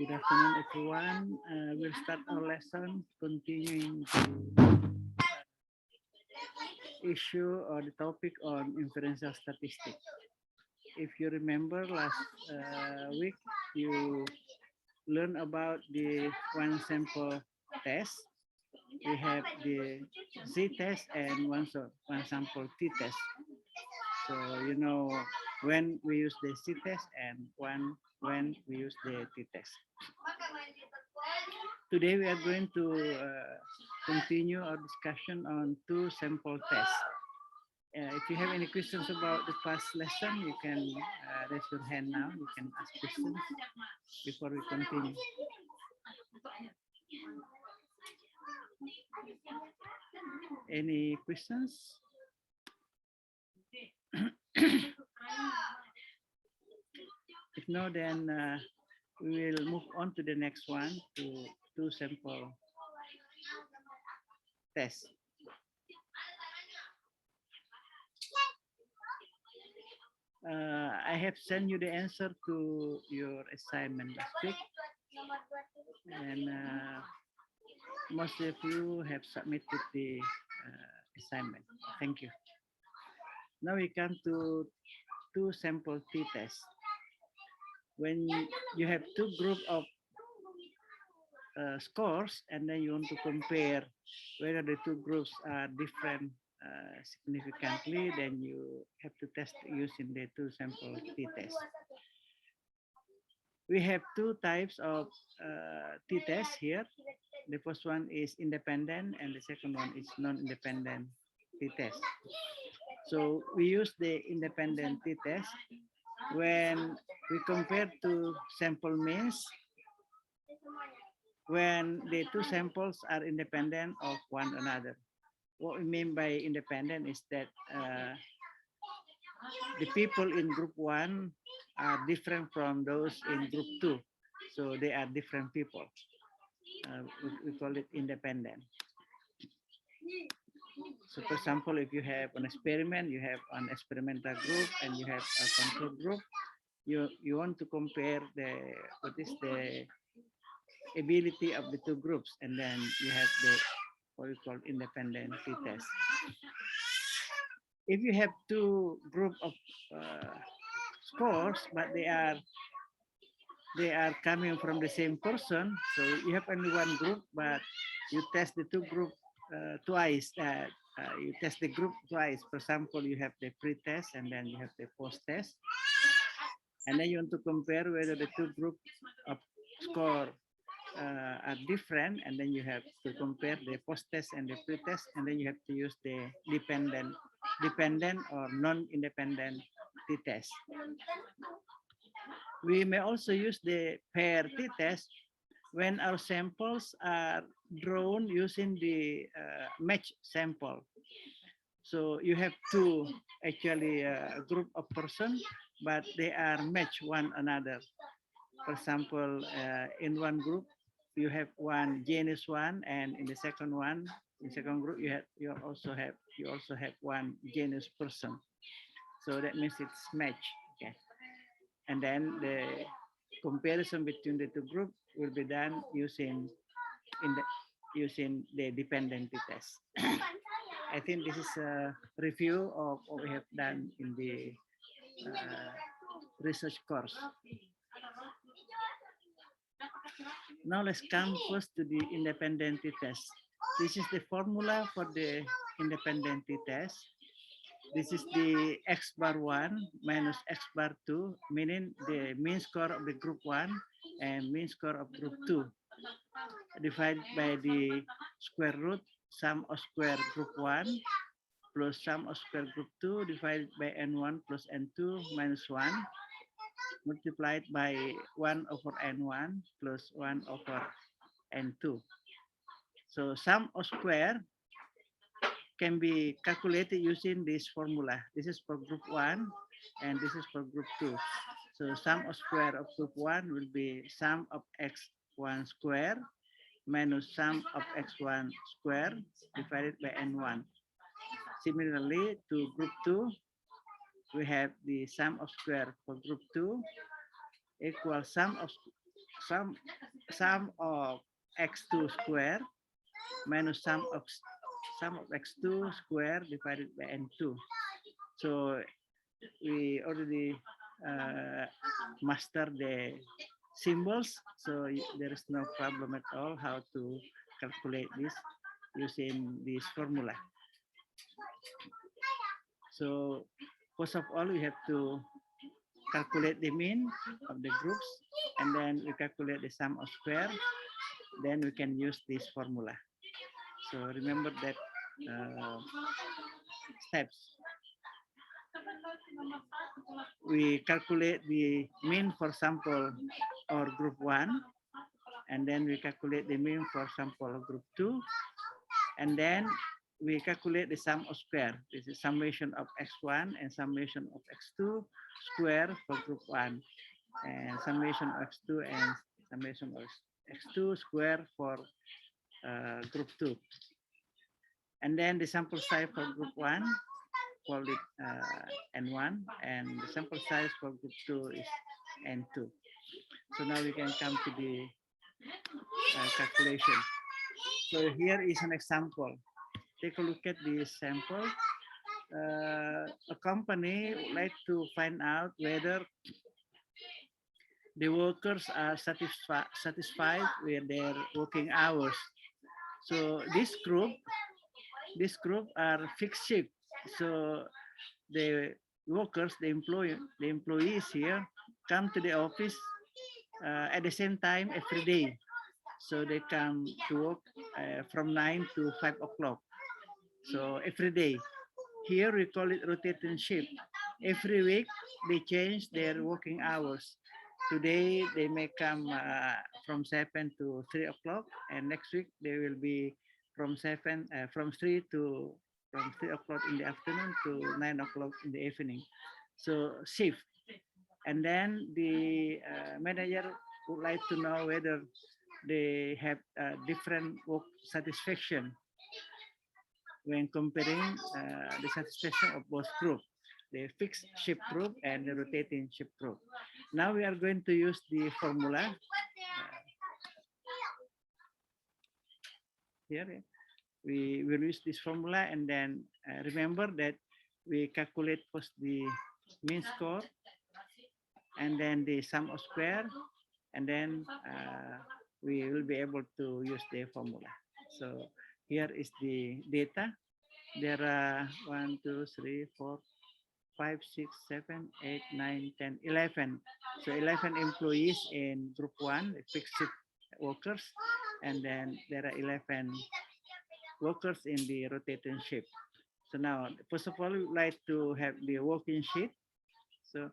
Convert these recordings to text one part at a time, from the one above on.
Good afternoon, everyone. We'll start our lesson continuing the issue or the topic on inferential statistics. If you remember last week, you learned about the one sample test. We have the Z test and one sample T test. So you know when we use the C test and when we use the T test. Today we are going to continue our discussion on two sample tests. If you have any questions about the past lesson, you can raise your hand now. You can ask questions before we continue. Any questions? If no, then we will move on to the next one, to two sample tests. I have sent you the answer to your assignment last week, and most of you have submitted the assignment. Thank you. Now we come to two sample T tests. When you have two groups of scores, and then you want to compare whether the two groups are different significantly, then you have to test using the two sample T test. We have two types of T test here. The first one is independent and the second one is non-independent T test. So we use the independent T test when we compare two sample means when the two samples are independent of one another. What we mean by independent is that the people in group one are different from those in group two. So they are different people. We call it independent. So for example, if you have an experiment, you have an experimental group and you have a control group, you want to compare what is the ability of the two groups, and then you have the what we call independent t-test. If you have two group of scores, but they are coming from the same person, so you have only one group, but you test the two group twice. You test the group twice. For example, you have the pre-test and then you have the post-test, and then you want to compare whether the two group of score are different, and then you have to compare the post-test and the pre-test, and then you have to use the dependent or non-independent t-test. We may also use the pair t-test when our samples are drawn using the match sample. So you have two actually a group of person, but they are match one another. For example, in one group you have one genus one, and in the second one, in second group you also have one genus person. So that means it's match. Okay, and then the comparison between the two groups will be done using the dependency test. I think this is a review of what we have done in the research course. Now let's come first to the independent test. This is the formula for the independent test. This is the x bar 1 minus x bar 2, meaning the mean score of the group 1 and mean score of group 2, divided by the square root sum of square group 1 plus sum of square group 2 divided by n1 plus n2 minus 1, multiplied by 1 over n1 plus 1 over n2. So sum of square can be calculated using this formula. This is for group 1 and this is for group 2. So sum of square of group 1 will be sum of x1 square minus sum of x1 square divided by n1. Similarly to group 2, we have the sum of square for group 2 equals sum of sum of x2 square minus sum of x2 square divided by n2. So we already master the symbols, so there is no problem at all how to calculate this using this formula. So first of all, we have to calculate the mean of the groups, and then we calculate the sum of square. Then we can use this formula. So remember that steps. We calculate the mean for sample or group 1, and then we calculate the mean for sample of group 2, and then we calculate the sum of square. This is summation of x1 and summation of x2 square for group 1, and summation of x2 and summation of x2 square for group 2. And then the sample size for group 1, call it N1, and the sample size for group 2 is N2. So now we can come to the calculation. So here is an example. Take a look at this sample. A company would like to find out whether the workers are satisfied with their working hours. So this group are fixed shift. So the workers, the employees here come to the office at the same time every day. So they come to work from 9 to 5 o'clock. So every day. Here we call it rotating shift. Every week they change their working hours. Today they may come from 7 to 3 o'clock, and next week they will be from 3 o'clock in the afternoon to 9 o'clock in the evening. So shift. And then the manager would like to know whether they have different work satisfaction when comparing the satisfaction of both groups, the fixed shift group and the rotating shift group. Now we are going to use the formula. Here we will use this formula, and then remember that we calculate first the mean score, and then the sum of square, and then we will be able to use the formula. So here is the data. There are 1, 2, 3, 4, 5, 6, 7, 8, 9, 10, 11. So 11 employees in group 1, fixed shift workers, and then there are 11 workers in the rotating shift. So now, first of all, we would like to have the working sheet. So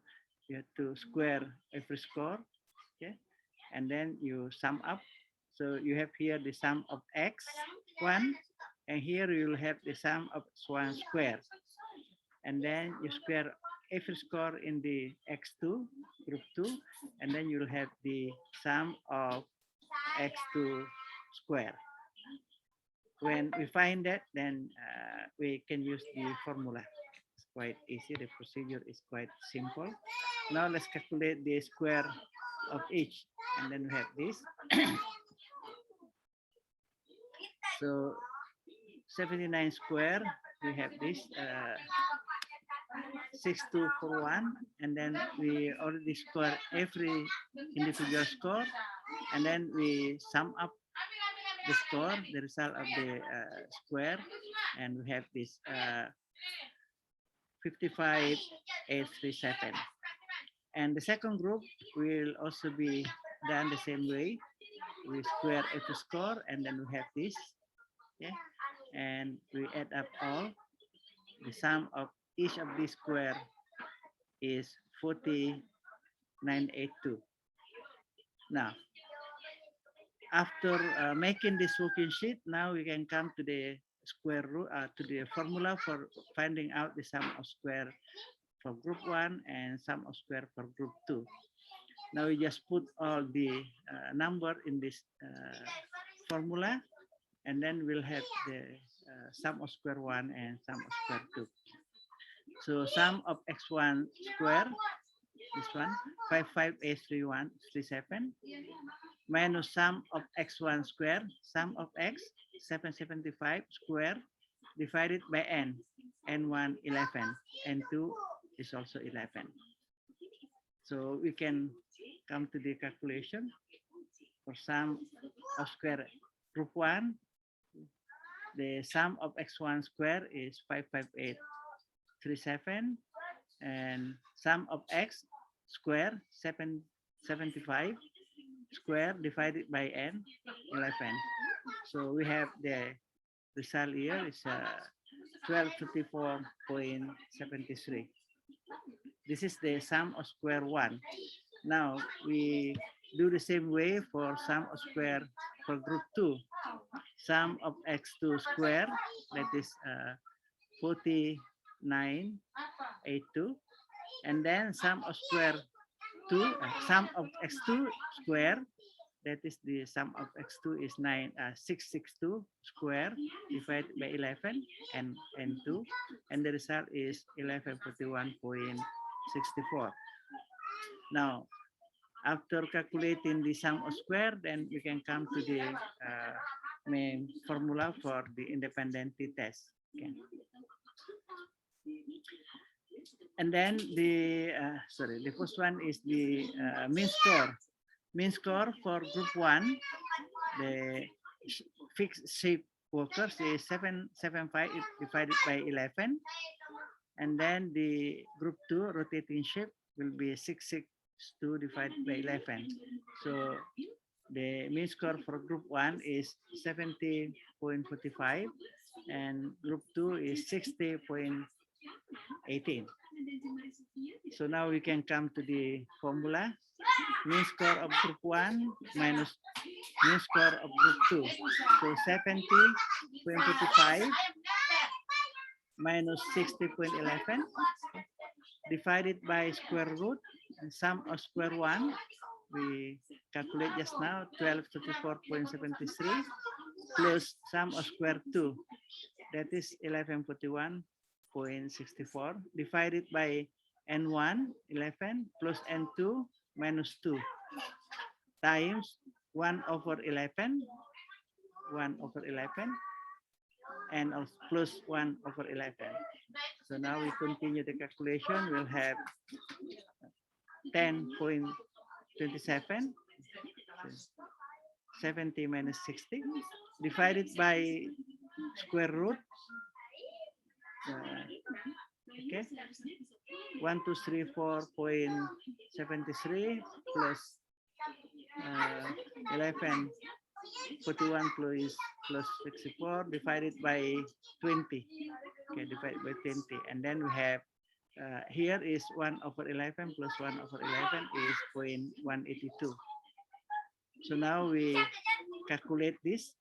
you have to square every score, okay? And then you sum up. So you have here the sum of x1, and here you will have the sum of x1 square. And then you square every score in the x2, group 2, and then you'll have the sum of x2 square. When we find that, then we can use the formula. It's quite easy. The procedure is quite simple. Now let's calculate the square of each, and then we have this. So 79 square, we have this 6241, and then we already score every individual score, and then we sum up the score, the result of the square, and we have this 55,837. And the second group will also be done the same way. We square every score, and then we have this, yeah, and we add up all. The sum of each of these square is 4982. Now, after making this working sheet, now we can come to the square root, to the formula for finding out the sum of square for group 1 and sum of square for group 2. Now we just put all the number in this formula, and then we'll have the sum of square 1 and sum of square 2. So sum of x1 square this one, 55A3137, minus sum of x1 square, sum of x, 775 square, divided by n1 11, n2 is also 11. So we can come to the calculation for sum of square group 1. The sum of x1 square is 55837, and sum of x square 775 square divided by n 11. So we have the result here is 1254.73. This is the sum of square 1. Now we do the same way for sum of square for group 2. Sum of x2 square, that is 4982, and then sum of square 2, sum of x2 square, that is the sum of x2 is 662 square divided by 11 and 2, and the result is 1141.64. Now, after calculating the sum of square, then we can come to the main formula for the independentity test. Okay. And then the first one is the mean score. Mean score for group 1, the fixed shape workers is 775 divided by 11. And then the group 2 rotating shape will be 662 divided by 11. So the mean score for group 1 is 70.45 and group 2 is 60.18. So now we can come to the formula. Mean score of group 1 minus mean score of group 2. So 70.45 minus 60.11 divided by square root and sum of square 1. We calculate just now 1234.73 plus sum of square 2, that is 1141.64 divided by n1 11 plus n2 minus 2 times 1 over 11 and plus 1 over 11. So now we continue the calculation. We'll have 10.27, 70 minus 60 divided by square root. Okay, 1234.73 plus 1141 plus 64 divided by 20. Okay, divided by 20, and then we have here is 1 over 11 plus 1 over 11 is 0.182. So now we calculate this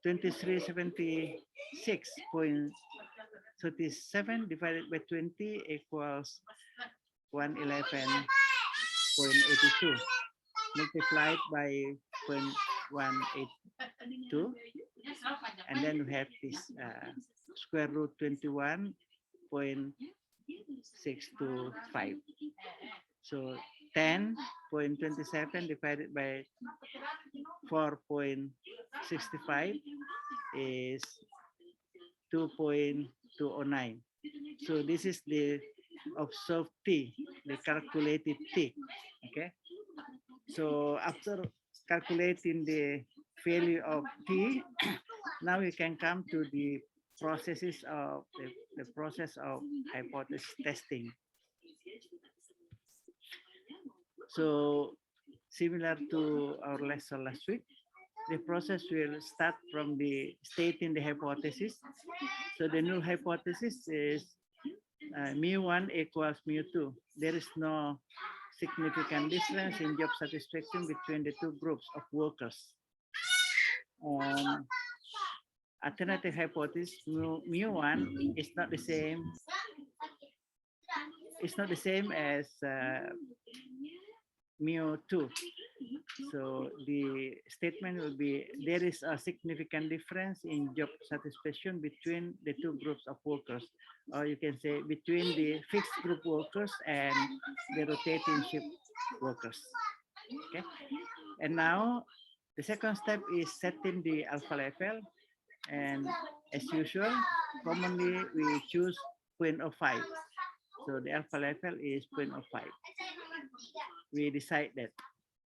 2376.37 divided by 20 equals 111.82 multiplied by 0.182, and then we have this square root 21.625. So 10.27 divided by 4.65 is 2.209. So this is the observed T, the calculated T. Okay. So after calculating the value of T, now we can come to the processes of the process of hypothesis testing. So similar to our lesson last week, the process will start from the stating the hypothesis. So the null hypothesis is mu1 equals mu2. There is no significant difference in job satisfaction between the two groups of workers. Alternative hypothesis mu1 is not the same. It's not the same as mu2. So the statement will be, there is a significant difference in job satisfaction between the two groups of workers, or you can say between the fixed group workers and the rotating shift workers. Okay, and now the second step is setting the alpha level, and as usual, commonly we choose 0.05. So the alpha level is 0.05. We decide that.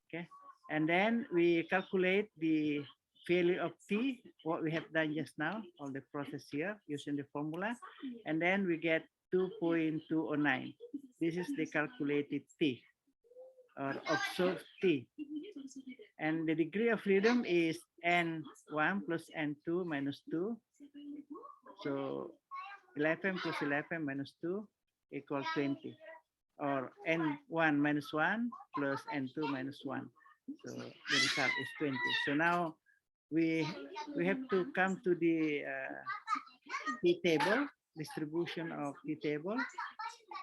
Okay, and then we calculate the value of t, what we have done just now, all the process here using the formula, and then we get 2.209. This is the calculated t, or observed t. And the degree of freedom is n1 plus n2 minus 2. So 11 plus 11 minus 2 equals 20. Or n1 minus 1 plus n2 minus 1. So the result is 20. So now we have to come to the t table, distribution of t table,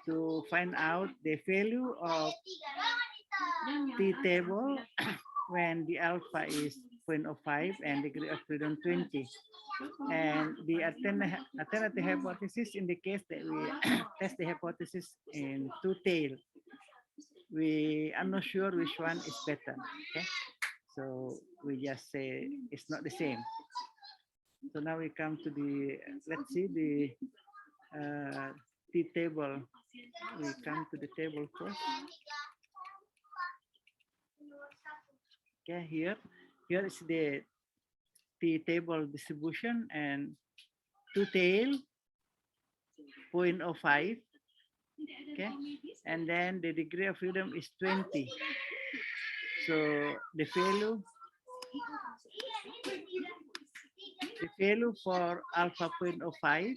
to find out the value of t table when the alpha is 0.05 and degree of freedom 20. And the alternative hypothesis indicates that we test the hypothesis in two tails. We are not sure which one is better. Okay, so we just say it's not the same. So now we come to the, let's see the t table. We come to the table first. Okay, here is the t table distribution, and two tail 0.05. Okay, and then the degree of freedom is 20. So the value for alpha 0.05,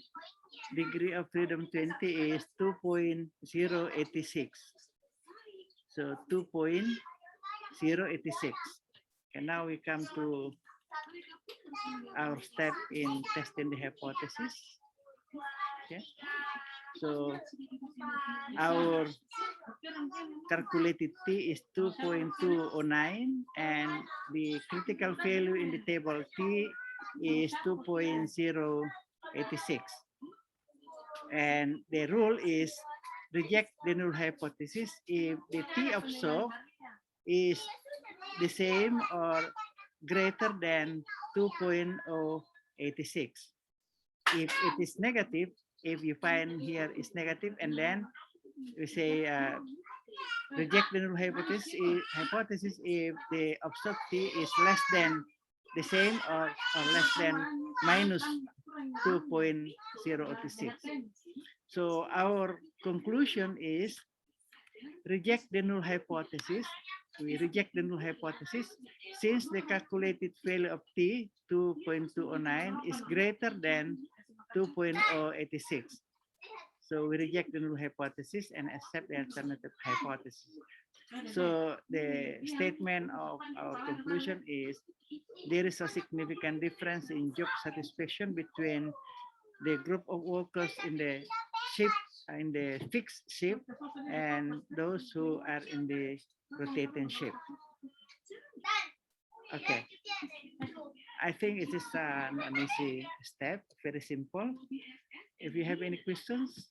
degree of freedom 20 is 2.086. So 2.086. And now we come to our step in testing the hypothesis. Okay, so our calculated t is 2.209, and the critical value in the table t is 2.086. And the rule is reject the null hypothesis if the t observed is the same or greater than 2.086. If it is negative, if you find here is negative, and then we say reject the null hypothesis if the observed t is less than the same or less than minus 2.086. So our conclusion is reject the null hypothesis. We reject the null hypothesis since the calculated value of t, 2.209, is greater than 2.086. So we reject the null hypothesis and accept the alternative hypothesis. So the statement of our conclusion is there is a significant difference in job satisfaction between the group of workers in the shift, in the fixed shift, and those who are in the rotating shift. Okay, I think it is an easy step, very simple. If you have any questions.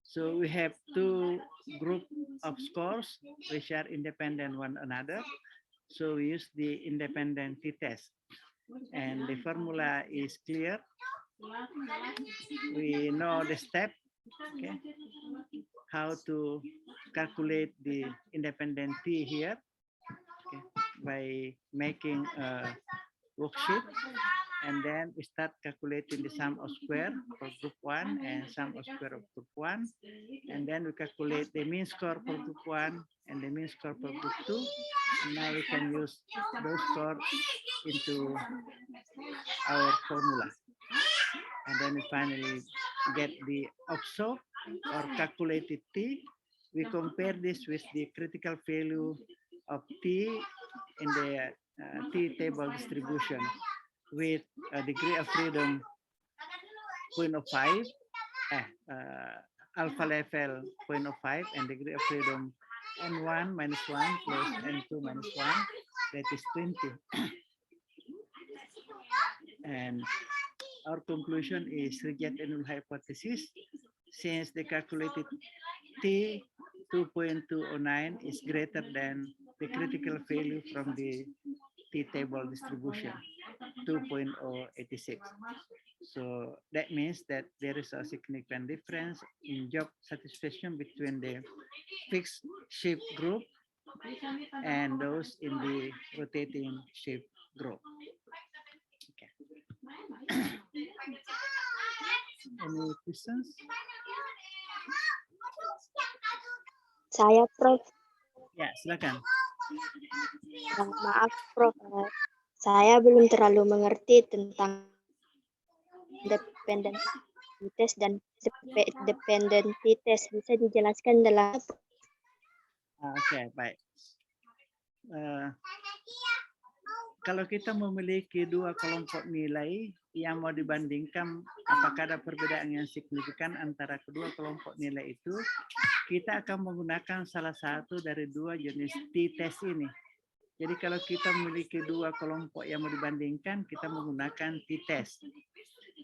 So we have two groups of scores which are independent one another. So we use the independent t-test, and the formula is clear. We know the step, okay, how to calculate the independent t here, okay, by making a worksheet, and then we start calculating the sum of square for group 1 and sum of square of group 1, and then we calculate the mean score for group 1 and the mean score for group 2. And now we can use those scores into our formula, and then we finally get the observed or calculated t. We compare this with the critical value of t in the t table distribution with a degree of freedom 0.05, alpha level 0.05 and degree of freedom N1 minus 1 plus N2 minus 1, that is 20. And our conclusion is reject the null hypothesis since the calculated T 2.209 is greater than the critical value from the T-table distribution, 2.086. So that means that there is a significant difference in job satisfaction between the fixed shift group and those in the rotating shift group. Okay. Any questions? Saya, Prof. Ya, silakan. Maaf, Prof. Saya belum terlalu mengerti tentang dependency test dan dependency test. Bisa dijelaskan dalam? Oke, baik. Kalau kita memiliki dua kelompok nilai yang mau dibandingkan, apakah ada perbedaan yang signifikan antara kedua kelompok nilai itu, kita akan menggunakan salah satu dari dua jenis t-test ini. Jadi kalau kita memiliki dua kelompok yang mau dibandingkan, kita menggunakan t-test.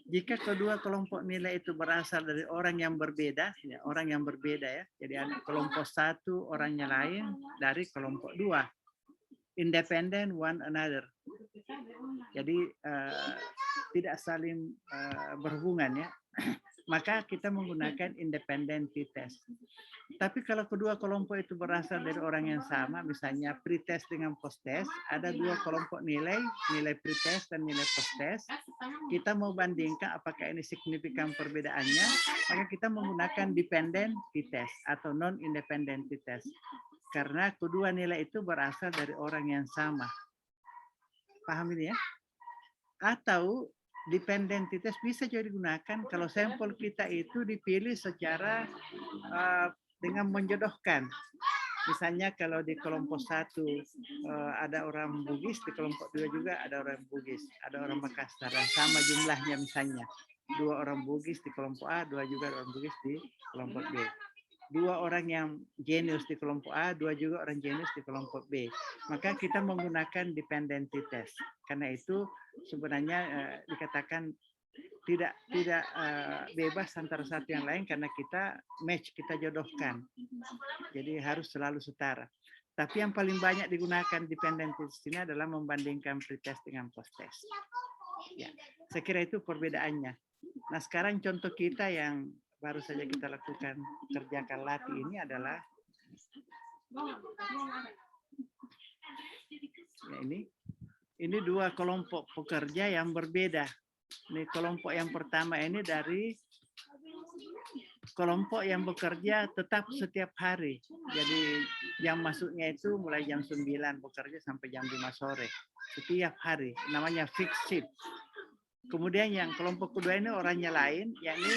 Jika kedua kelompok nilai itu berasal dari orang yang berbeda, ya, orang yang berbeda ya. Jadi ada kelompok satu orangnya lain dari kelompok dua. Independent one another. Jadi tidak saling berhubungan ya. Maka kita menggunakan independent t-test. Tapi kalau kedua kelompok itu berasal dari orang yang sama, misalnya pre-test dengan post-test, ada dua kelompok nilai, nilai pre-test dan nilai post-test. Kita mau bandingkan apakah ini signifikan perbedaannya, maka kita menggunakan dependent t-test atau non-independent t-test. Karena kedua nilai itu berasal dari orang yang sama. Paham ini ya? Atau dependent test bisa juga digunakan kalau sampel kita itu dipilih secara dengan menjodohkan. Misalnya kalau di kelompok satu ada orang Bugis, di kelompok dua juga ada orang Bugis, ada orang Makassar, dan sama jumlahnya misalnya. Dua orang Bugis di kelompok A, dua juga orang Bugis di kelompok B. Dua orang yang jenius di kelompok A, dua juga orang jenius di kelompok B. Maka kita menggunakan dependency test. Karena itu sebenarnya dikatakan tidak bebas antara satu yang lain karena kita match, kita jodohkan. Jadi harus selalu setara. Tapi yang paling banyak digunakan dependency test ini adalah membandingkan pre-test dengan post-test. Ya, saya kira itu perbedaannya. Nah sekarang contoh kita yang baru saja kita lakukan kerjakan latih ini adalah ya ini dua kelompok pekerja yang berbeda. Ini kelompok yang pertama ini dari kelompok yang bekerja tetap setiap hari. Jadi jam masuknya itu mulai jam 9 bekerja sampai jam 5 sore. Setiap hari, namanya fixed shift. Kemudian yang kelompok kedua ini orangnya lain, yakni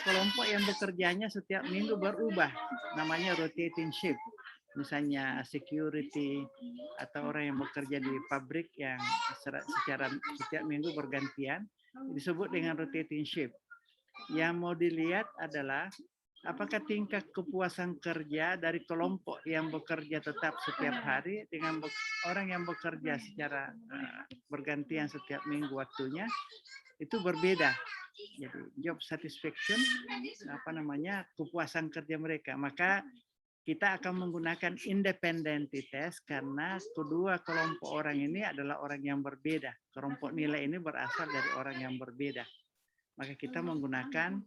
kelompok yang bekerjanya setiap minggu berubah, namanya rotating shift. Misalnya security atau orang yang bekerja di pabrik yang secara setiap minggu bergantian, disebut dengan rotating shift. Yang mau dilihat adalah apakah tingkat kepuasan kerja dari kelompok yang bekerja tetap setiap hari dengan orang yang bekerja secara bergantian setiap minggu waktunya itu berbeda. Jadi job satisfaction kepuasan kerja mereka. Maka kita akan menggunakan independent test karena kedua kelompok orang ini adalah orang yang berbeda. Kelompok nilai ini berasal dari orang yang berbeda. Maka kita menggunakan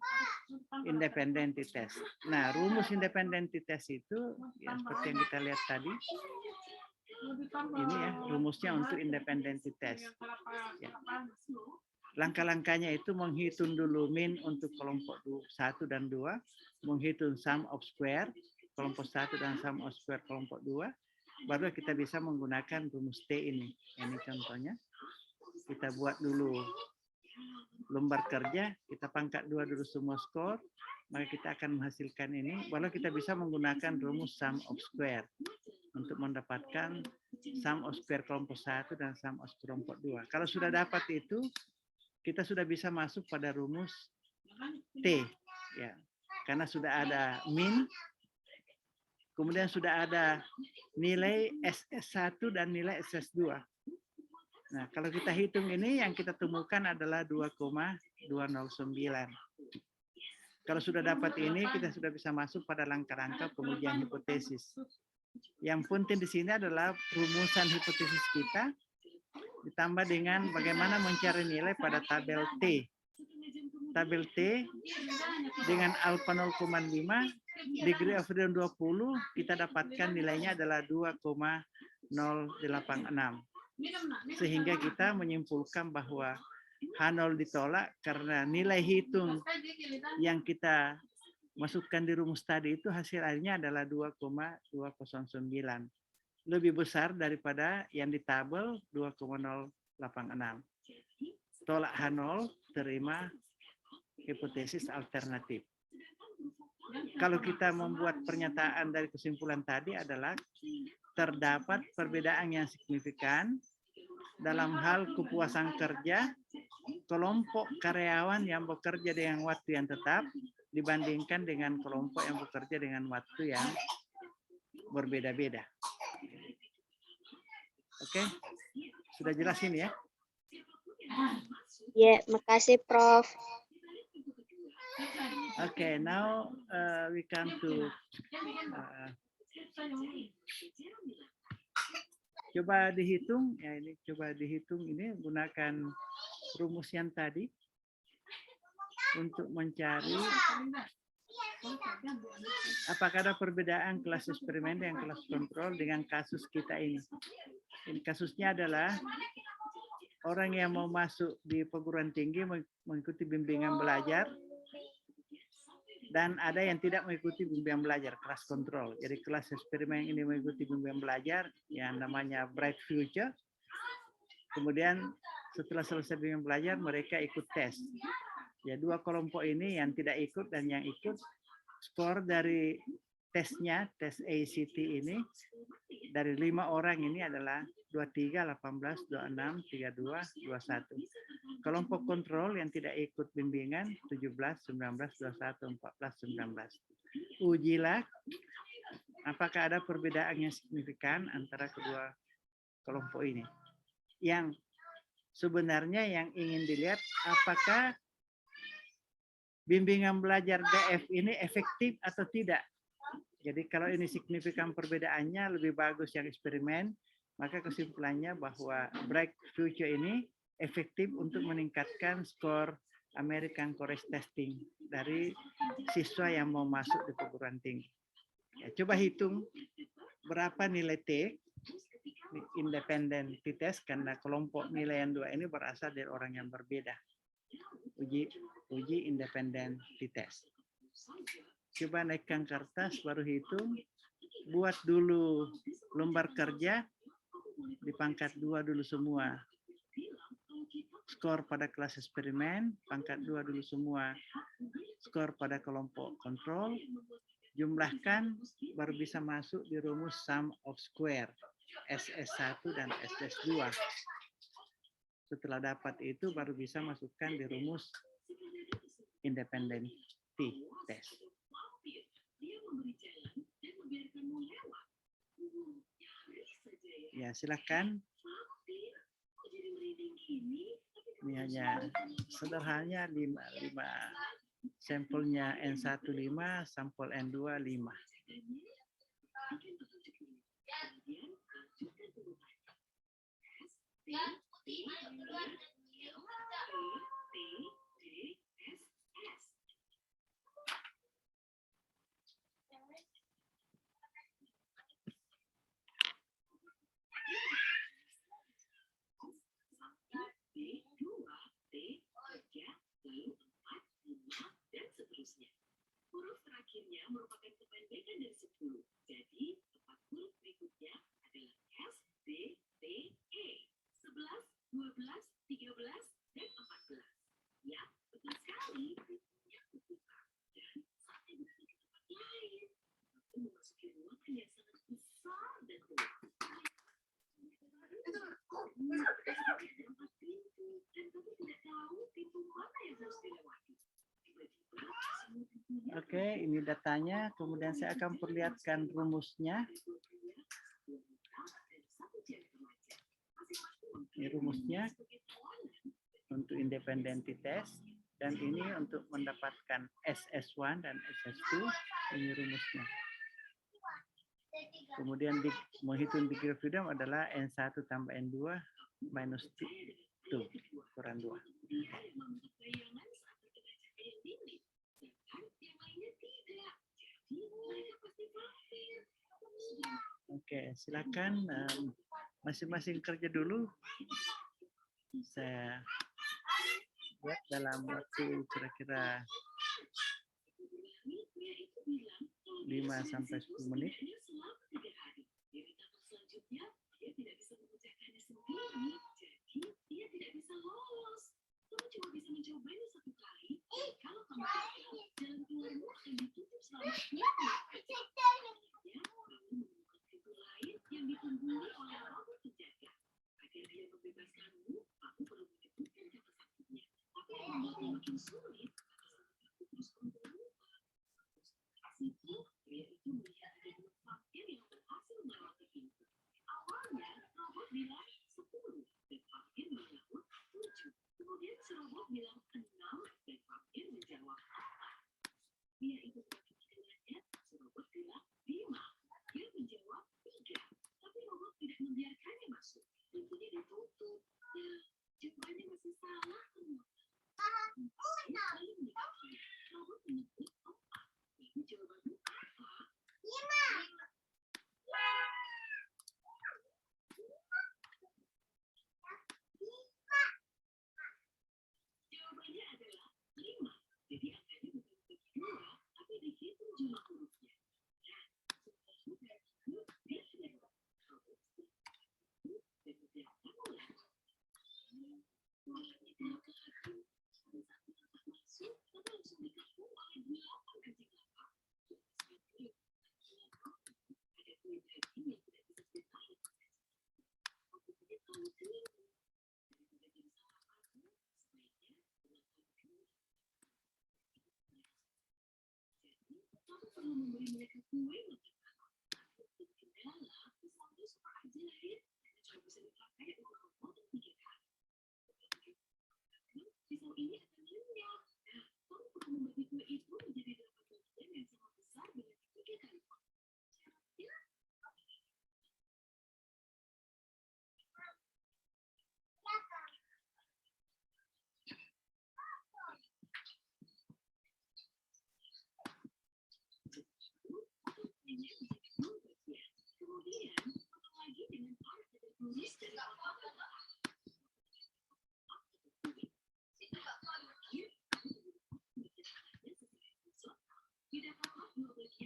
independent test. Nah, rumus independent test itu ya seperti yang kita lihat tadi. Ini ya rumusnya untuk independent test. Ya. Langkah-langkahnya itu menghitung dulu min untuk kelompok 1 dan 2, menghitung sum of square kelompok 1 dan sum of square kelompok 2, baru kita bisa menggunakan rumus T ini. Ini contohnya. Kita buat dulu lembar kerja, kita pangkat 2 dulu semua skor, maka kita akan menghasilkan ini, baru kita bisa menggunakan rumus sum of square untuk mendapatkan sum of square kelompok 1 dan sum of square kelompok 2. Kalau sudah dapat itu, kita sudah bisa masuk pada rumus T. Ya. karena sudah ada min, kemudian sudah ada nilai SS1 dan nilai SS2. Nah, kalau kita hitung ini yang kita temukan adalah 2,209. Kalau sudah dapat ini, kita sudah bisa masuk pada langkah-langkah pengujian hipotesis. Yang penting di sini adalah rumusan hipotesis kita ditambah dengan bagaimana mencari nilai pada tabel T. Tabel T dengan alfa 0,5, degree of freedom 20, kita dapatkan nilainya adalah 2,086. Sehingga kita menyimpulkan bahwa H0 ditolak karena nilai hitung yang kita masukkan di rumus tadi itu hasil akhirnya adalah 2,209. Lebih besar daripada yang di tabel 2,086. Tolak H0, terima hipotesis alternatif. Kalau kita membuat pernyataan dari kesimpulan tadi adalah terdapat perbedaan yang signifikan dalam hal kepuasan kerja kelompok karyawan yang bekerja dengan waktu yang tetap dibandingkan dengan kelompok yang bekerja dengan waktu yang berbeda-beda. Oke, sudah jelas ini ya? Ya, makasih Prof. Okay, now we come to coba dihitung ya, ini coba dihitung ini gunakan rumus yang tadi untuk mencari apakah ada perbedaan kelas eksperimen dan kelas kontrol dengan kasus kita ini. Ini kasusnya adalah orang yang mau masuk di perguruan tinggi mengikuti bimbingan belajar dan ada yang tidak mengikuti bimbingan belajar, kelas kontrol. Jadi kelas eksperimen ini mengikuti bimbingan belajar yang namanya Bright Future. Kemudian setelah selesai bimbingan belajar mereka ikut tes. Ya, dua kelompok ini yang tidak ikut dan yang ikut, skor dari tesnya, tes ACT ini dari 5 orang ini adalah 23, 18, 26, 32, 21. Kelompok kontrol yang tidak ikut bimbingan 17, 19, 21, 14, 19. Ujilah apakah ada perbedaan yang signifikan antara kedua kelompok ini. Yang sebenarnya yang ingin dilihat apakah bimbingan belajar BF ini efektif atau tidak. Jadi kalau ini signifikan perbedaannya lebih bagus yang eksperimen, maka kesimpulannya bahwa Bright Future ini efektif untuk meningkatkan skor American College Testing dari siswa yang mau masuk di perguruan tinggi. Ya, coba hitung berapa nilai T independen T-test karena kelompok nilai yang dua ini berasal dari orang yang berbeda. Uji independen T-test. Coba naikkan kertas baru hitung. Buat dulu lembar kerja di pangkat 2 dulu semua. Skor pada kelas eksperimen, pangkat 2 dulu semua. Skor pada kelompok kontrol. Jumlahkan baru bisa masuk di rumus sum of square. SS1 dan SS2. Setelah dapat itu baru bisa masukkan di rumus independent T-test. Ya, silakan. Ini hanya sederhananya 5 sampelnya N1 5, sampel N2 5. Huruf terakhirnya merupakan kependekan dari 10. Jadi, 4 huruf berikutnya adalah S, D, T, E. 11, 12, 13, dan 14. Ya, betul sekali. Yang terbuka. Dan saatnya beralih ke tempat lain. Aku memasuki ruangan yang sangat besar dan luas. Ada 4 pintu, dan kamu tidak tahu pintu mana yang harus dilewati. Oke, Oke, ini datanya. Kemudian saya akan perlihatkan rumusnya. Ini rumusnya untuk independency test. Dan ini untuk mendapatkan SS1 dan SS2. Ini rumusnya. Kemudian menghitung degree of freedom adalah N1 tambah N2 minus 2 kurang 2. Oke, silakan masing-masing kerja dulu. Saya buat dalam waktu kira-kira 5 sampai 10 menit.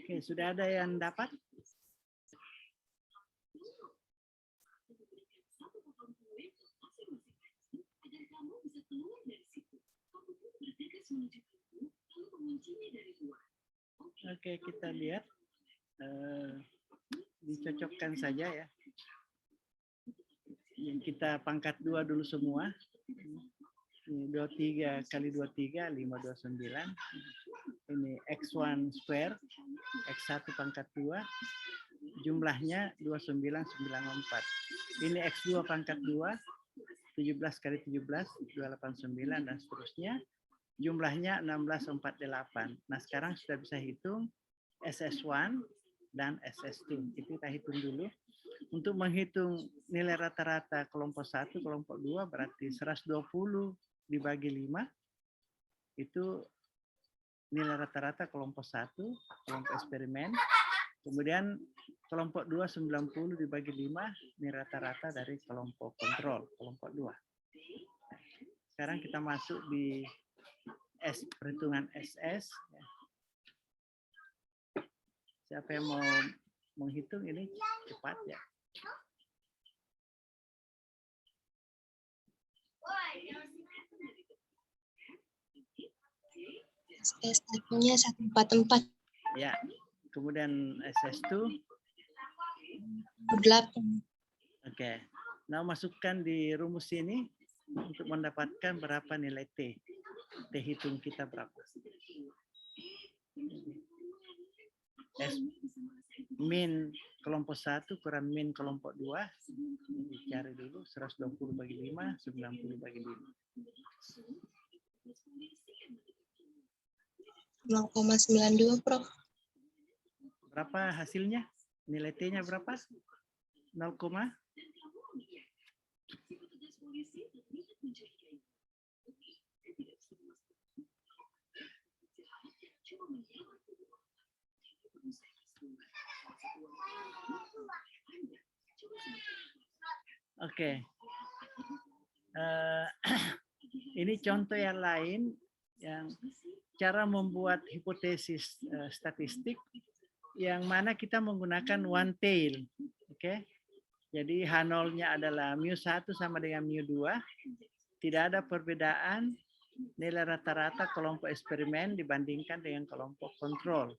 Oke, sudah ada yang dapat? Oke, kita lihat. Dicocokkan saja ya. Yang kita pangkat 2 dulu semua. Ini 23 kali 23, 529. Ini X1 square, X1 pangkat 2. Jumlahnya 29994. Ini X2 pangkat 2, 17 kali 17, 289 dan seterusnya. Jumlahnya 1648. Nah, sekarang sudah bisa hitung SS1 dan SS2. Itu kita hitung dulu. Untuk menghitung nilai rata-rata kelompok 1, kelompok 2 berarti 120 dibagi 5. Itu nilai rata-rata kelompok 1, kelompok eksperimen. Kemudian kelompok 2 90 dibagi 5, nilai rata-rata dari kelompok kontrol, kelompok 2. Sekarang kita masuk di perhitungan SS. Siapa yang mau menghitung ini cepat ya. SS1-nya 144. Ya. Kemudian SS2 8. Oke. Nah, masukkan di rumus ini untuk mendapatkan berapa nilai T. T hitung kita berapa. S min kelompok 1 kurang min kelompok 2. Cari dulu 120 bagi 5, 90 bagi 5. 0,92, Prof. Berapa hasilnya? Nilai T-nya berapa? 0, Oke. Ini contoh yang lain yang cara membuat hipotesis statistik yang mana kita menggunakan one tail. Oke. Jadi H0-nya adalah mu1 sama dengan mu2. Tidak ada perbedaan nilai rata-rata kelompok eksperimen dibandingkan dengan kelompok kontrol.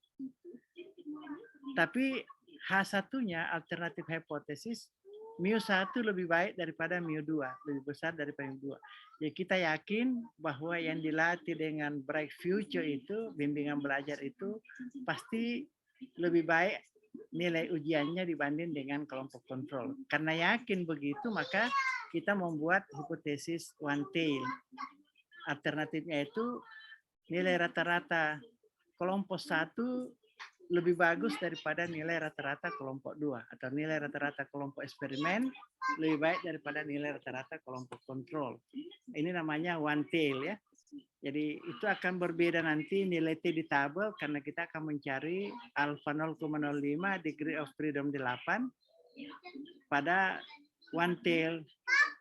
Tapi H1-nya alternatif hipotesis mu1 lebih baik daripada mu2, lebih besar daripada mu2. Jadi kita yakin bahwa yang dilatih dengan Bright Future itu, bimbingan belajar itu pasti lebih baik nilai ujiannya dibanding dengan kelompok kontrol. Karena yakin begitu, maka kita membuat hipotesis one tail. Alternatifnya itu nilai rata-rata kelompok 1 lebih bagus daripada nilai rata-rata kelompok 2, atau nilai rata-rata kelompok eksperimen lebih baik daripada nilai rata-rata kelompok kontrol. Ini namanya one tail ya. Jadi itu akan berbeda nanti nilai T di tabel karena kita akan mencari alpha 0,05, degree of freedom 8 pada one tail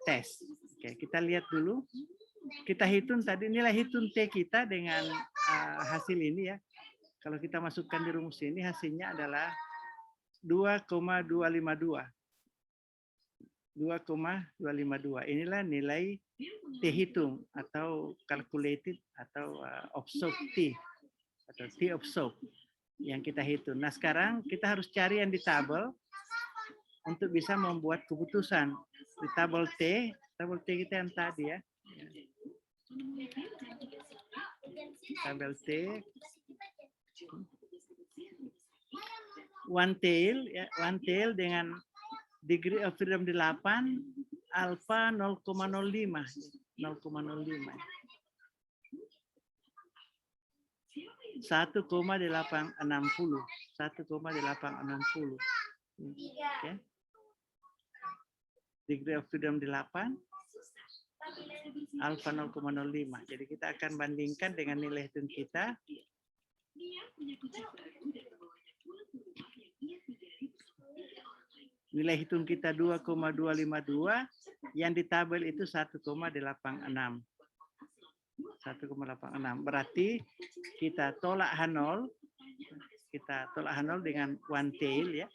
test. Oke, kita lihat dulu. Kita hitung tadi nilai hitung T kita dengan hasil ini ya. Kalau kita masukkan di rumus ini hasilnya adalah 2,252. 2,252. Inilah nilai T hitung atau calculated atau observed T atau T observed yang kita hitung. Nah, sekarang kita harus cari yang di tabel untuk bisa membuat keputusan. Di tabel T kita yang tadi ya. Tabel T one tail ya, one tail dengan degree of freedom 8 alpha 0,05 0,05 1,860 1,860 okay. Degree of freedom 8 alpha 0,05. Jadi kita akan bandingkan dengan nilai hitung kita. Nilai hitung kita 2,252, yang di tabel itu 1,86. 1,86. Berarti kita tolak H0, dengan one tail ya.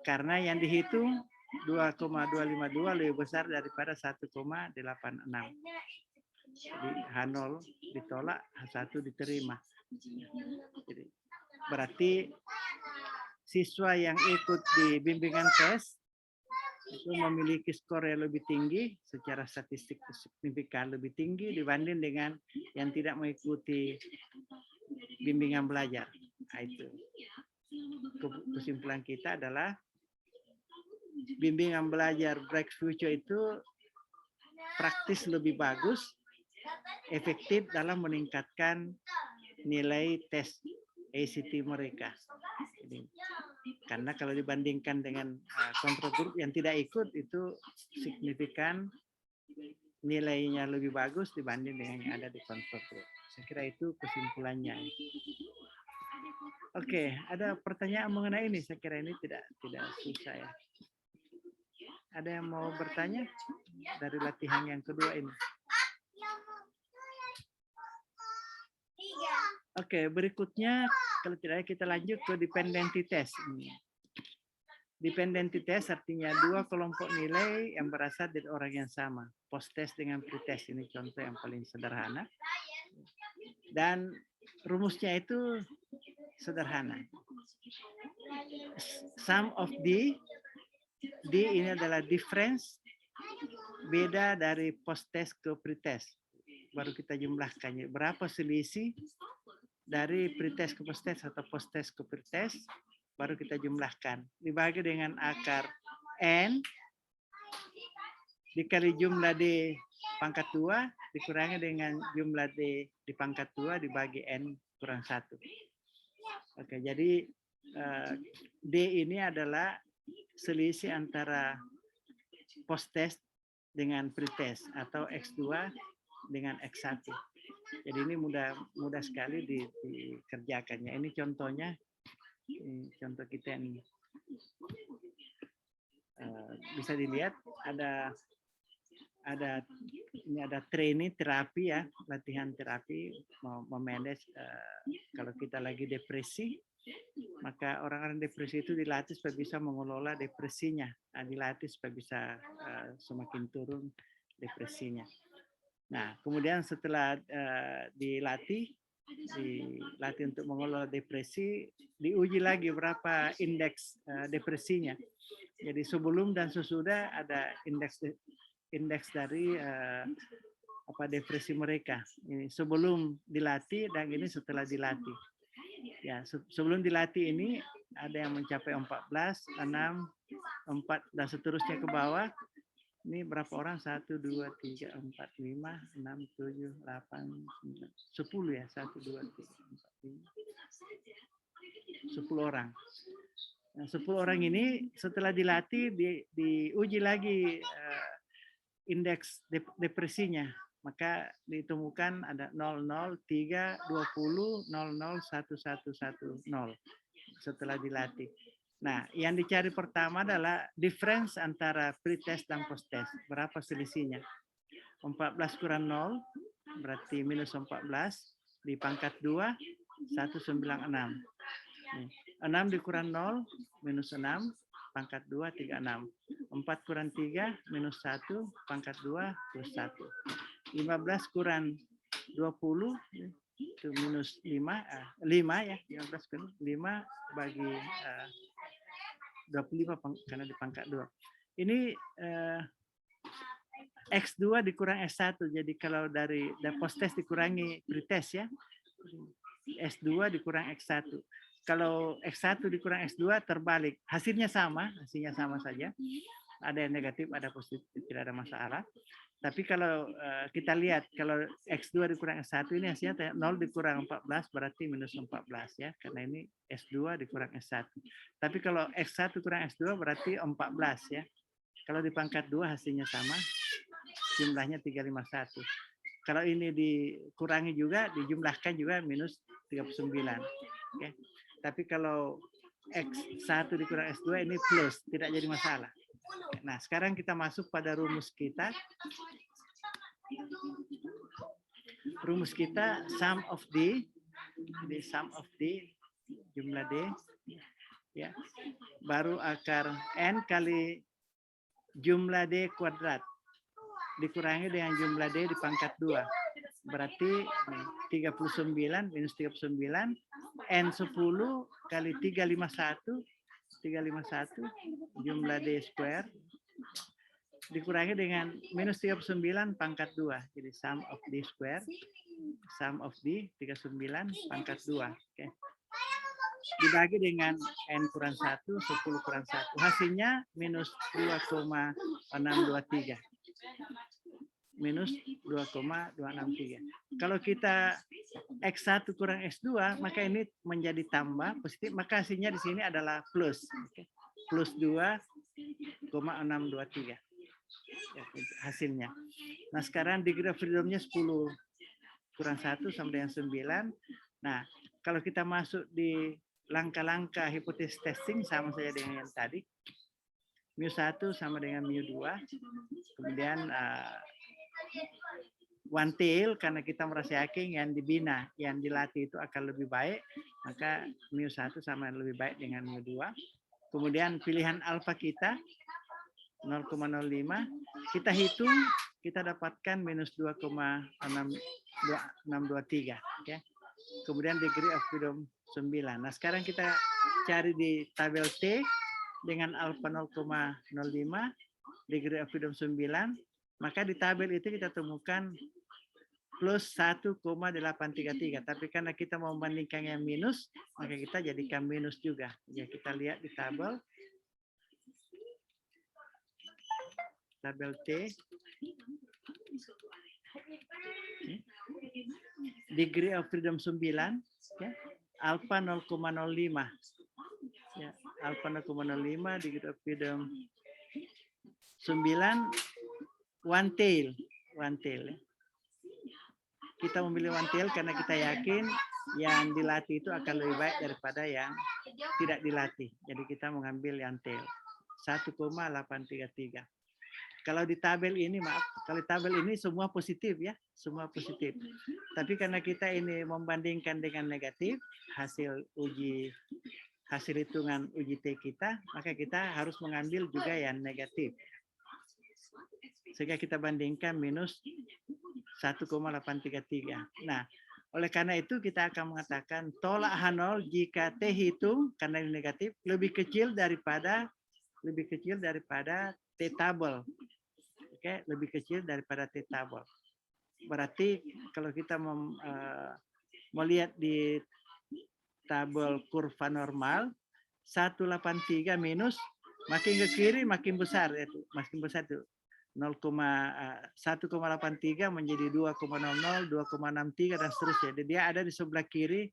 Karena yang dihitung 2,252 lebih besar daripada 1,86. Jadi H0 ditolak, H1 diterima. Jadi, berarti siswa yang ikut di bimbingan tes itu memiliki skor yang lebih tinggi secara statistik signifikan lebih tinggi dibanding dengan yang tidak mengikuti bimbingan belajar. Nah, itu kesimpulan kita adalah bimbingan belajar Bright Future itu praktis lebih bagus, efektif dalam meningkatkan nilai tes ACT mereka. Jadi, karena kalau dibandingkan dengan kontrol grup yang tidak ikut itu signifikan nilainya lebih bagus dibanding dengan yang ada di kontrol grup. Saya kira itu kesimpulannya. Oke, ada pertanyaan mengenai ini? Saya kira ini tidak susah ya. Ada yang mau bertanya dari latihan yang kedua ini? Oke, berikutnya kalau tidak kita lanjut ke dependency test. Dependency test artinya dua kelompok nilai yang berasal dari orang yang sama. Post test dengan pre-test ini contoh yang paling sederhana. Dan rumusnya itu sederhana. Sum of D ini adalah difference beda dari post test ke pre-test. Baru kita jumlahkannya. Berapa selisih dari pretest ke posttest atau posttest ke pretest, baru kita jumlahkan. Dibagi dengan akar N dikali jumlah D pangkat 2 dikurangi dengan jumlah D di pangkat 2 dibagi N kurang 1. Oke, jadi D ini adalah selisih antara posttest dengan pretest atau X2 dengan X1. Jadi ini mudah sekali dikerjakannya. Ini contohnya, contoh kita ini. Bisa dilihat ada training terapi ya, latihan terapi memanage kalau kita lagi depresi, maka orang-orang depresi itu dilatih supaya bisa mengelola depresinya, dilatih supaya bisa semakin turun depresinya. Nah, kemudian setelah dilatih untuk mengelola depresi, diuji lagi berapa indeks depresinya. Jadi sebelum dan sesudah ada indeks dari depresi mereka. Ini sebelum dilatih dan ini setelah dilatih. Ya, sebelum dilatih ini ada yang mencapai 14, 6, 4 dan seterusnya ke bawah. Ini berapa orang? 1, 2, 3, 4, 5, 6, 7, 8, 9, 10 ya. 1, 2, 3, 4, 5. 10 orang. Nah, 10 orang ini setelah dilatih diuji lagi indeks depresinya. Maka ditemukan ada 00, 3, 20, 00, 1110 setelah dilatih. Nah, yang dicari pertama adalah difference antara pretest dan posttest. Berapa selisihnya? 14 kurang 0 berarti minus 14 di pangkat 2 196. 6 dikurang 0 minus 6 pangkat 2 36. 4 kurang 3 minus 1 pangkat 2 plus 1. 15 kurang 20 itu minus 5 ya, 15 kurang 5 bagi 25 karena di pangkat 2. Ini X2 dikurang S1. Jadi kalau dari posttest dikurangi pretest ya. S2 dikurang X1. Kalau X1 dikurang X2 terbalik. Hasilnya sama saja. Ada yang negatif, ada positif, tidak ada masalah. Tapi kalau kita lihat, kalau X2 dikurang S1 ini hasilnya 0 dikurang 14 berarti minus 14 ya. Karena ini S2 dikurang S1. Tapi kalau X1 kurang S2 berarti 14 ya. Kalau di pangkat 2 hasilnya sama, jumlahnya 351. Kalau ini dikurangi juga, dijumlahkan juga minus 39. Oke. Tapi kalau X1 dikurang S2 ini plus, tidak jadi masalah. Nah, sekarang kita masuk pada rumus kita. Rumus kita sum of D, jadi sum of D jumlah D, ya, baru akar N kali jumlah D kuadrat dikurangi dengan jumlah D di pangkat 2. Berarti 39 minus 39 N10 kali 351 jumlah D square dikurangi dengan minus 39 pangkat 2. Jadi sum of D square, sum of D 39 pangkat 2. Oke. Dibagi dengan N kurang 1, 10 kurang 1. Hasilnya minus 2,623. Minus 2,263. Kalau kita X1 kurang X2, maka ini menjadi tambah positif, maka hasilnya di sini adalah plus. Plus 2,623. Ya, hasilnya. Nah, sekarang degree of freedom-nya 10 kurang 1 sama dengan 9. Nah, kalau kita masuk di langkah-langkah hipotesis testing sama saja dengan yang tadi. Mu1 sama dengan mu2. Kemudian one tail karena kita merasa yakin yang dibina, yang dilatih itu akan lebih baik, maka mu1 sama lebih baik dengan mu2. Kemudian pilihan alfa kita 0,05, kita hitung, kita dapatkan minus 2,623. Okay. Kemudian degree of freedom 9. Nah, sekarang kita cari di tabel T dengan alfa 0,05, degree of freedom 9. Maka di tabel itu kita temukan plus 1,833. Tapi karena kita mau membandingkan yang minus, maka kita jadikan minus juga. Ya, kita lihat di tabel. Tabel T. Degree of freedom 9, ya. Alpha 0,05. Ya, alpha 0,05, degree of freedom 9, one tail. Ya. Kita memilih one tail karena kita yakin yang dilatih itu akan lebih baik daripada yang tidak dilatih. Jadi kita mengambil yang tail. 1,833. Kalau di tabel ini, maaf, kalau di tabel ini semua positif ya, semua positif. Tapi karena kita ini membandingkan dengan negatif hasil hitungan uji T kita, maka kita harus mengambil juga yang negatif. Sehingga kita bandingkan minus 1,833. Nah, oleh karena itu kita akan mengatakan tolak H0 jika T hitung karena ini negatif lebih kecil daripada T tabel. Oke, lebih kecil daripada T tabel. Berarti kalau kita melihat di tabel kurva normal 183 minus makin ke kiri makin besar itu, makin besar itu. 1,83 menjadi 2,00, 2,63 dan seterusnya. Jadi dia ada di sebelah kiri,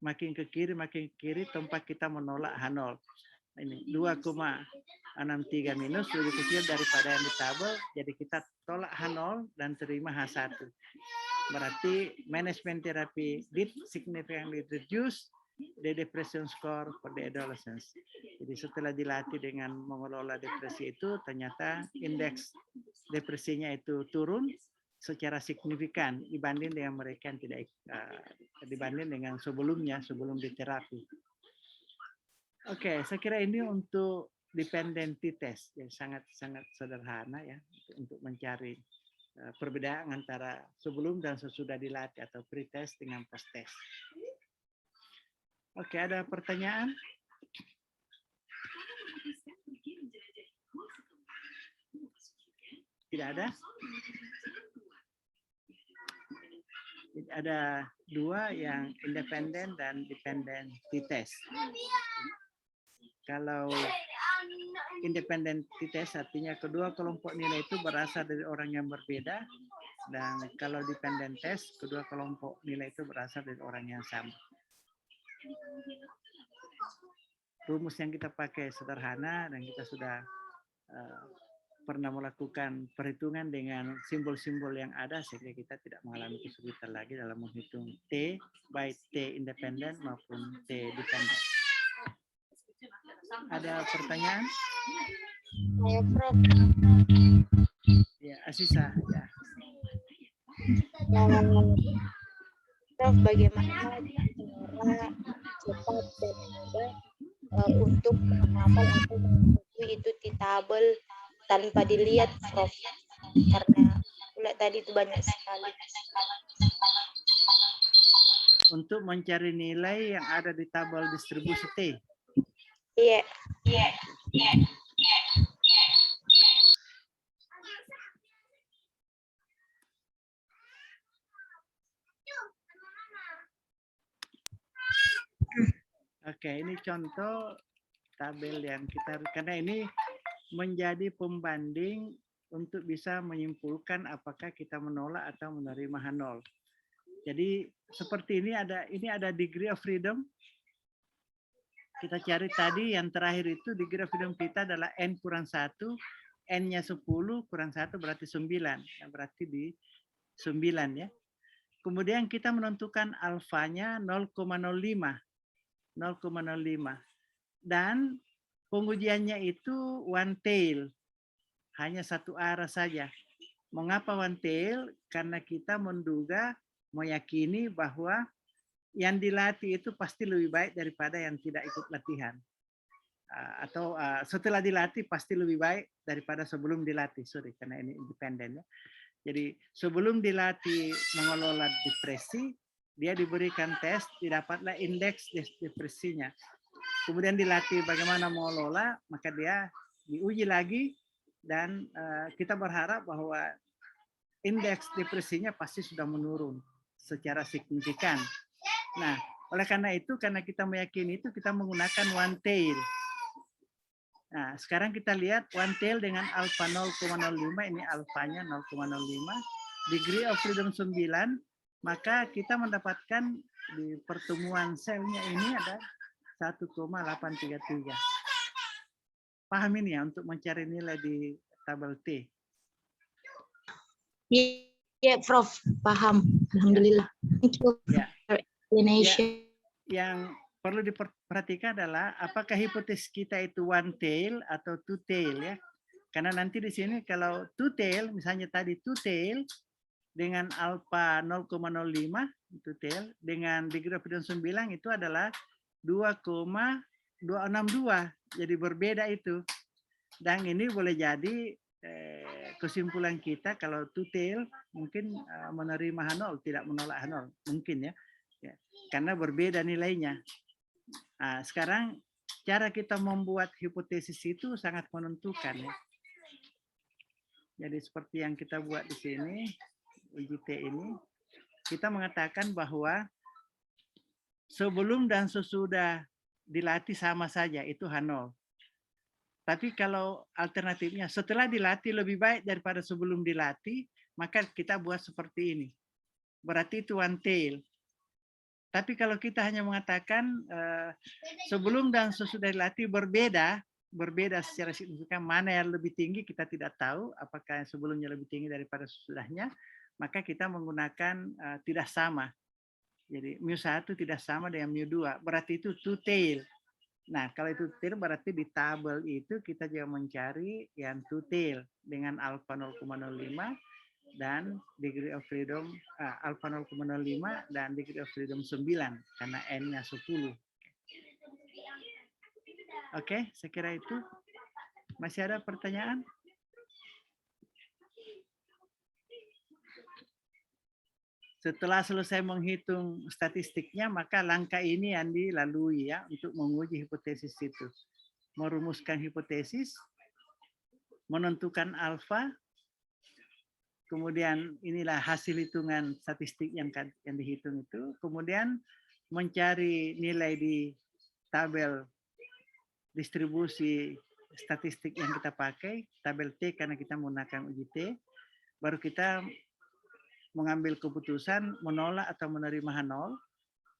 makin ke kiri tempat kita menolak H0. Ini 2,63 minus lebih kecil daripada yang di tabel, jadi kita tolak H0 dan terima H1. Berarti management therapy did significantly reduce the depression score for the adolescents. Jadi setelah dilatih dengan mengelola depresi itu, ternyata indeks depresinya itu turun secara signifikan dibanding dengan mereka yang tidak dibanding dengan sebelumnya, sebelum diterapi. Oke, saya kira ini untuk dependency test yang sangat sederhana ya untuk mencari perbedaan antara sebelum dan sesudah dilatih atau pre-test dengan post-test. Oke, ada pertanyaan? Tidak ada? Ada dua yang independen dan dependent test. Kalau independent test artinya kedua kelompok nilai itu berasal dari orang yang berbeda, dan kalau dependent test kedua kelompok nilai itu berasal dari orang yang sama. Rumus yang kita pakai sederhana dan kita sudah pernah melakukan perhitungan dengan simbol-simbol yang ada sehingga kita tidak mengalami kesulitan lagi dalam menghitung T baik T independen maupun T dependent. Ada pertanyaan? Saya Prof. Ya, Asisa. Ya. Prof, bagaimana cara cepat dan mudah untuk menghafal atau mengetahui itu di tabel tanpa dilihat, Prof? Karena pula tadi itu banyak sekali. Untuk mencari nilai yang ada di tabel distribusi T. Iya. Oke, ini contoh tabel yang kita, karena ini menjadi pembanding untuk bisa menyimpulkan apakah kita menolak atau menerima H0. Jadi seperti ini ada degree of freedom. Kita cari tadi yang terakhir itu degree of freedom kita adalah N kurang 1, N-nya 10 kurang 1 berarti 9. Berarti di 9 ya. Kemudian kita menentukan alfanya 0,05. Dan pengujiannya itu one tail, hanya satu arah saja. Mengapa one tail? Karena kita meyakini bahwa yang dilatih itu pasti lebih baik daripada yang tidak ikut latihan. Atau setelah dilatih pasti lebih baik daripada sebelum dilatih. Sorry, karena ini independen ya. Jadi sebelum dilatih mengelola depresi, dia diberikan tes, didapatlah indeks depresinya. Kemudian dilatih bagaimana mengelola, maka dia diuji lagi dan kita berharap bahwa indeks depresinya pasti sudah menurun secara signifikan. Nah, oleh karena itu, karena kita meyakini itu, kita menggunakan one tail. Nah, sekarang kita lihat one tail dengan alfa 0,05, ini alfanya 0,05, degree of freedom 9, maka kita mendapatkan di pertemuan selnya ini ada 1,833. Paham ini ya untuk mencari nilai di tabel T? Iya, Prof. Paham. Alhamdulillah. Thank you for Ya. explanation. Yang perlu diperhatikan adalah apakah hipotesis kita itu one tail atau two tail ya. Karena nanti di sini kalau two tail, misalnya tadi two tail dengan alfa 0,05 two tail dengan degree of freedom 9 itu adalah 2,262. Jadi berbeda itu. Dan ini boleh jadi kesimpulan kita kalau two tail mungkin menerima H0, tidak menolak H0, mungkin ya. Karena berbeda nilainya. Nah, sekarang cara kita membuat hipotesis itu sangat menentukan ya. Jadi seperti yang kita buat di sini, uji T ini, kita mengatakan bahwa sebelum dan sesudah dilatih sama saja, itu H0. Tapi kalau alternatifnya setelah dilatih lebih baik daripada sebelum dilatih, maka kita buat seperti ini. Berarti itu one tail. Tapi kalau kita hanya mengatakan sebelum dan sesudah dilatih berbeda secara signifikan, mana yang lebih tinggi kita tidak tahu, apakah yang sebelumnya lebih tinggi daripada sesudahnya, maka kita menggunakan tidak sama. Jadi mu1 tidak sama dengan mu2, berarti itu two tail. Nah, kalau itu tail berarti di tabel itu kita juga mencari yang two tail dengan alfa 0,05 dan degree of freedom alfa 0,05 dan degree of freedom 9 karena n-nya 10. Oke, saya kira itu. Masih ada pertanyaan? Setelah selesai menghitung statistiknya, maka langkah ini yang dilalui ya untuk menguji hipotesis itu. Merumuskan hipotesis, menentukan alfa, kemudian inilah hasil hitungan statistik yang dihitung itu, kemudian mencari nilai di tabel distribusi statistik yang kita pakai, tabel T karena kita menggunakan uji T, baru kita mengambil keputusan menolak atau menerima H0,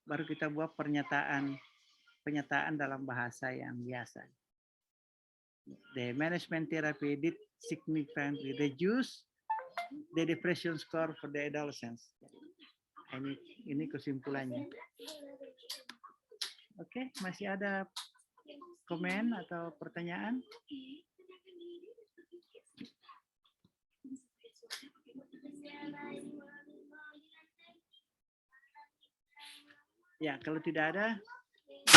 baru kita buat pernyataan dalam bahasa yang biasa. The management therapy did significantly reduce the depression score for the adolescents. Ini kesimpulannya. Oke, masih ada komen atau pertanyaan? Ya, kalau tidak ada,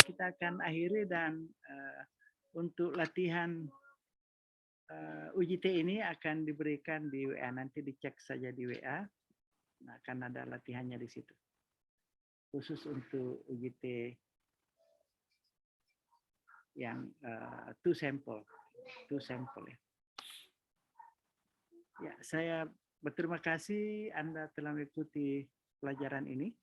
kita akan akhiri dan untuk latihan uji T ini akan diberikan di WA. Nanti dicek saja di WA. Nah, akan ada latihannya di situ. Khusus untuk uji T yang two sample ya. Ya, saya berterima kasih Anda telah mengikuti pelajaran ini.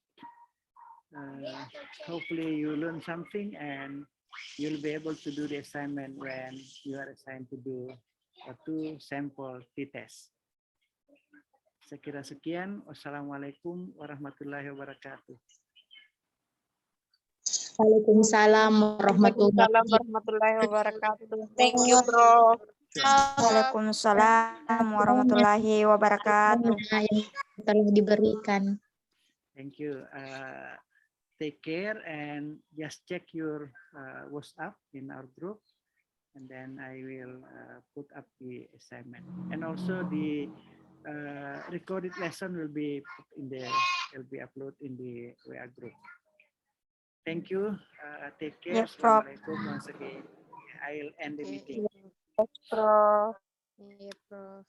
Hopefully you learn something and you'll be able to do the assignment when you are assigned to do a two sample t-test. Saya kira sekian. Wassalamualaikum warahmatullahi wabarakatuh. Waalaikumsalam warahmatullahi wabarakatuh. Thank you, Bro. Waalaikumsalam warahmatullahi wabarakatuh. yang telah diberikan. Thank you. Take care and just check your WhatsApp in our group, and then I will put up the assignment. And also the recorded lesson will be uploaded in the WA group. Thank you. Take care. Yes, Prof. Assalamualaikum once again. I'll end the meeting. Yes, Prof. Iya, Prof.